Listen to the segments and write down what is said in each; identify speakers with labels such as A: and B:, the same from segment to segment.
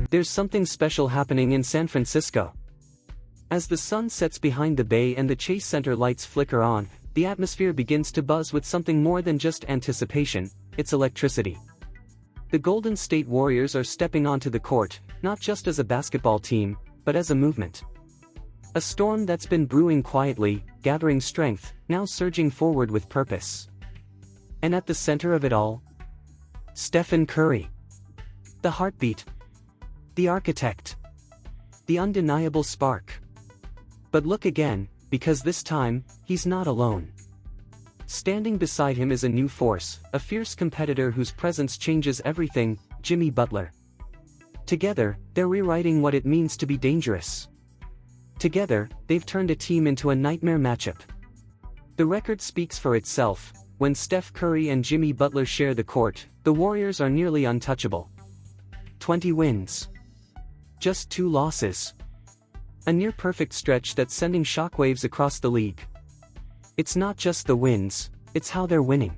A: There's something special happening in San Francisco. As the sun sets behind the bay and the Chase Center lights flicker on, the atmosphere begins to buzz with something more than just anticipation, it's electricity. The Golden State Warriors are stepping onto the court, not just as a basketball team, but as a movement. A storm that's been brewing quietly, gathering strength, now surging forward with purpose. And at the center of it all, Stephen Curry. The heartbeat. The architect. The undeniable spark. But look again, because this time, he's not alone. Standing beside him is a new force, a fierce competitor whose presence changes everything, Jimmy Butler. Together, they're rewriting what it means to be dangerous. Together, they've turned a team into a nightmare matchup. The record speaks for itself. When Steph Curry and Jimmy Butler share the court, the Warriors are nearly untouchable. 20 wins. Just 2 losses. A near-perfect stretch that's sending shockwaves across the league. It's not just the wins, it's how they're winning.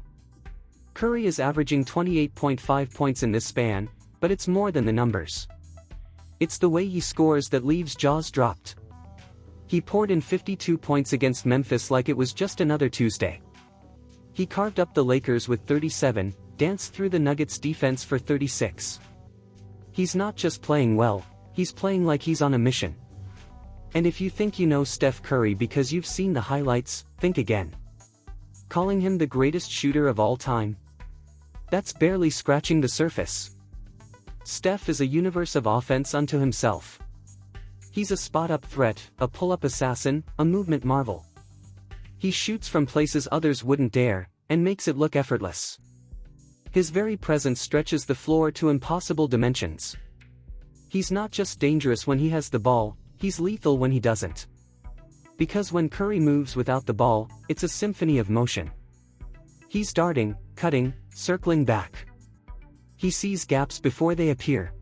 A: Curry is averaging 28.5 points in this span, but it's more than the numbers. It's the way he scores that leaves jaws dropped. He poured in 52 points against Memphis like it was just another Tuesday. He carved up the Lakers with 37, danced through the Nuggets defense for 36. He's not just playing well, he's playing like he's on a mission. And if you think you know Steph Curry because you've seen the highlights, think again. Calling him the greatest shooter of all time? That's barely scratching the surface. Steph is a universe of offense unto himself. He's a spot-up threat, a pull-up assassin, a movement marvel. He shoots from places others wouldn't dare, and makes it look effortless. His very presence stretches the floor to impossible dimensions. He's not just dangerous when he has the ball, he's lethal when he doesn't. Because when Curry moves without the ball, it's a symphony of motion. He's darting, cutting, circling back. He sees gaps before they appear.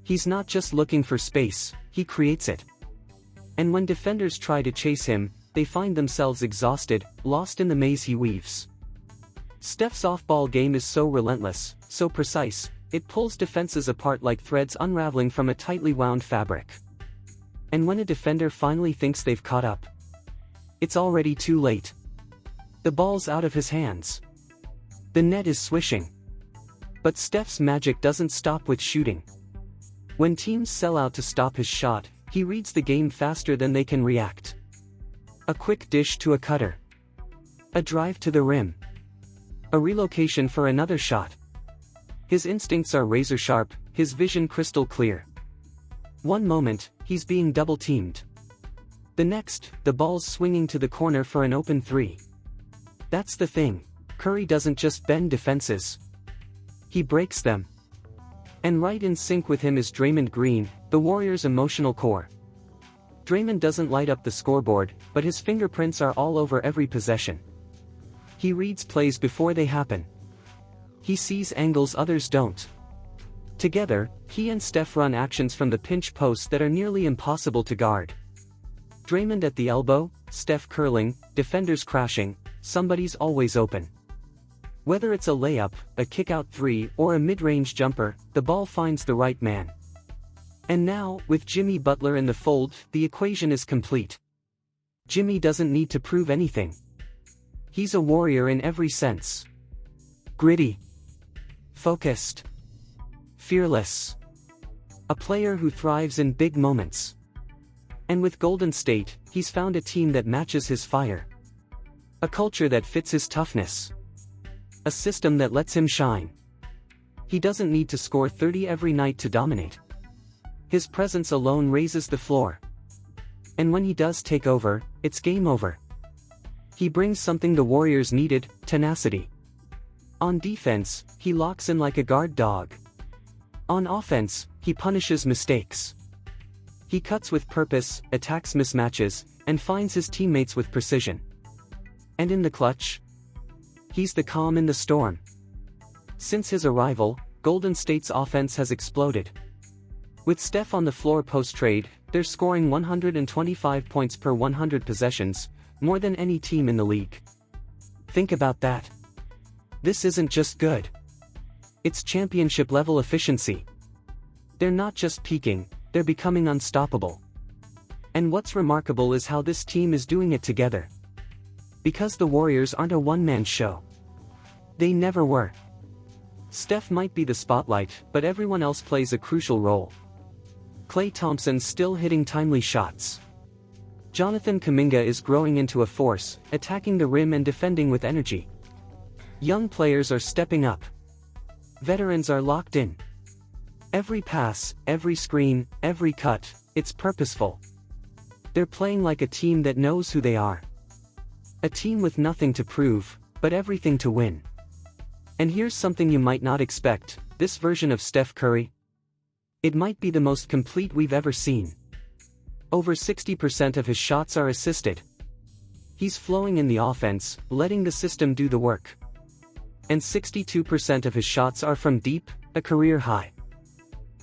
A: He's not just looking for space, he creates it. And when defenders try to chase him, they find themselves exhausted, lost in the maze he weaves. Steph's off-ball game is so relentless, so precise, it pulls defenses apart like threads unraveling from a tightly wound fabric. And when a defender finally thinks they've caught up, it's already too late. The ball's out of his hands. The net is swishing. But Steph's magic doesn't stop with shooting. When teams sell out to stop his shot, he reads the game faster than they can react. A quick dish to a cutter. A drive to the rim. A relocation for another shot. His instincts are razor sharp, his vision crystal clear. One moment, he's being double-teamed. The next, the ball's swinging to the corner for an open 3. That's the thing, Curry doesn't just bend defenses. He breaks them. And right in sync with him is Draymond Green, the Warriors' emotional core. Draymond doesn't light up the scoreboard, but his fingerprints are all over every possession. He reads plays before they happen. He sees angles others don't. Together, he and Steph run actions from the pinch post that are nearly impossible to guard. Draymond at the elbow, Steph curling, defenders crashing, somebody's always open. Whether it's a layup, a kick-out 3, or a mid-range jumper, the ball finds the right man. And now, with Jimmy Butler in the fold, the equation is complete. Jimmy doesn't need to prove anything. He's a warrior in every sense. Gritty. Focused. Fearless. A player who thrives in big moments. And with Golden State, he's found a team that matches his fire. A culture that fits his toughness. A system that lets him shine. He doesn't need to score 30 every night to dominate. His presence alone raises the floor. And when he does take over, it's game over. He brings something the Warriors needed, tenacity. On defense, he locks in like a guard dog. On offense, he punishes mistakes. He cuts with purpose, attacks mismatches, and finds his teammates with precision. And in the clutch, he's the calm in the storm. Since his arrival, Golden State's offense has exploded. With Steph on the floor post-trade, they're scoring 125 points per 100 possessions, more than any team in the league. Think about that. This isn't just good. It's championship-level efficiency. They're not just peaking, they're becoming unstoppable. And what's remarkable is how this team is doing it together. Because the Warriors aren't a one-man show. They never were. Steph might be the spotlight, but everyone else plays a crucial role. Thompson's still hitting timely shots. Jonathan Kuminga is growing into a force, attacking the rim and defending with energy. Young players are stepping up. Veterans are locked in. Every pass, every screen, every cut, it's purposeful. They're playing like a team that knows who they are. A team with nothing to prove, but everything to win. And here's something you might not expect, this version of Steph Curry. It might be the most complete we've ever seen. Over 60% of his shots are assisted. He's flowing in the offense, letting the system do the work. And 62% of his shots are from deep, a career high.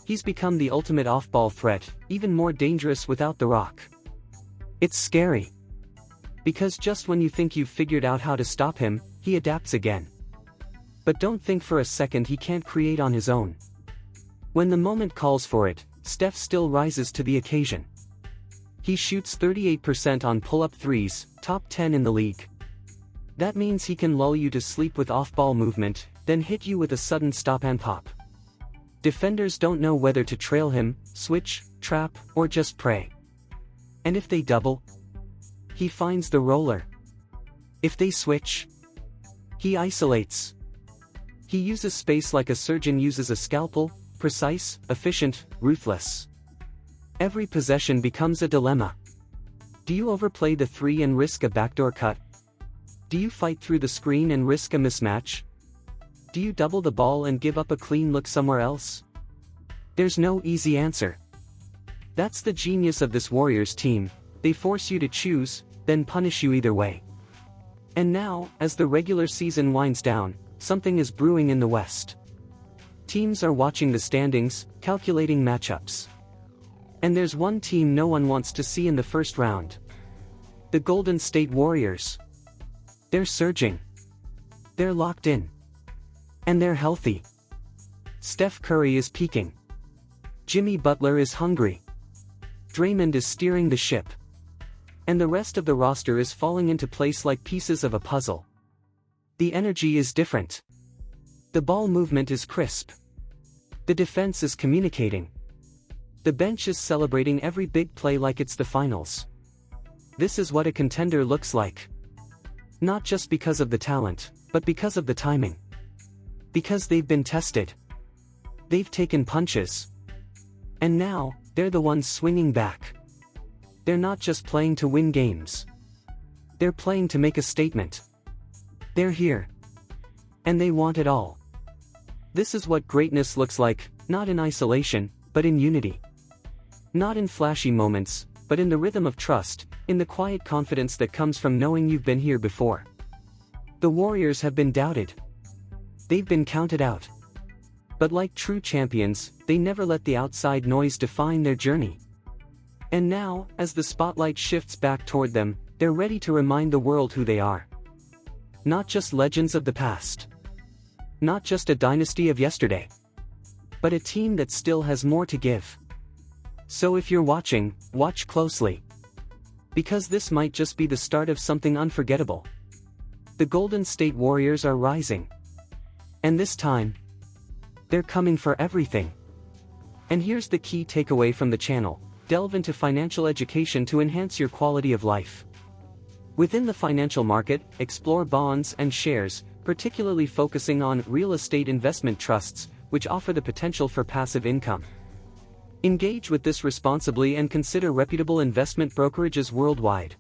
A: He's become the ultimate off-ball threat, even more dangerous without the rock. It's scary. Because just when you think you've figured out how to stop him, he adapts again. But don't think for a second he can't create on his own. When the moment calls for it, Steph still rises to the occasion. He shoots 38% on pull-up threes, top 10 in the league. That means he can lull you to sleep with off-ball movement, then hit you with a sudden stop and pop. Defenders don't know whether to trail him, switch, trap, or just pray. And if they double, he finds the roller. If they switch, he isolates. He uses space like a surgeon uses a scalpel, precise, efficient, ruthless. Every possession becomes a dilemma. Do you overplay the three and risk a backdoor cut? Do you fight through the screen and risk a mismatch? Do you double the ball and give up a clean look somewhere else? There's no easy answer. That's the genius of this Warriors team, they force you to choose, then punish you either way. And now, as the regular season winds down, something is brewing in the West. Teams are watching the standings, calculating matchups. And there's one team no one wants to see in the first round. The Golden State Warriors. They're surging. They're locked in. And they're healthy. Steph Curry is peaking. Jimmy Butler is hungry. Draymond is steering the ship. And the rest of the roster is falling into place like pieces of a puzzle. The energy is different. The ball movement is crisp. The defense is communicating. The bench is celebrating every big play like it's the finals. This is what a contender looks like. Not just because of the talent, but because of the timing. Because they've been tested. They've taken punches. And now, they're the ones swinging back. They're not just playing to win games. They're playing to make a statement. They're here. And they want it all. This is what greatness looks like, not in isolation, but in unity. Not in flashy moments, but in the rhythm of trust, in the quiet confidence that comes from knowing you've been here before. The Warriors have been doubted. They've been counted out. But like true champions, they never let the outside noise define their journey. And now, as the spotlight shifts back toward them, they're ready to remind the world who they are. Not just legends of the past. Not just a dynasty of yesterday. But a team that still has more to give. So if you're watching, watch closely. Because this might just be the start of something unforgettable. The Golden State Warriors are rising. And this time, they're coming for everything. And here's the key takeaway from the channel: delve into financial education to enhance your quality of life. Within the financial market, explore bonds and shares, particularly focusing on real estate investment trusts, which offer the potential for passive income. Engage with this responsibly and consider reputable investment brokerages worldwide.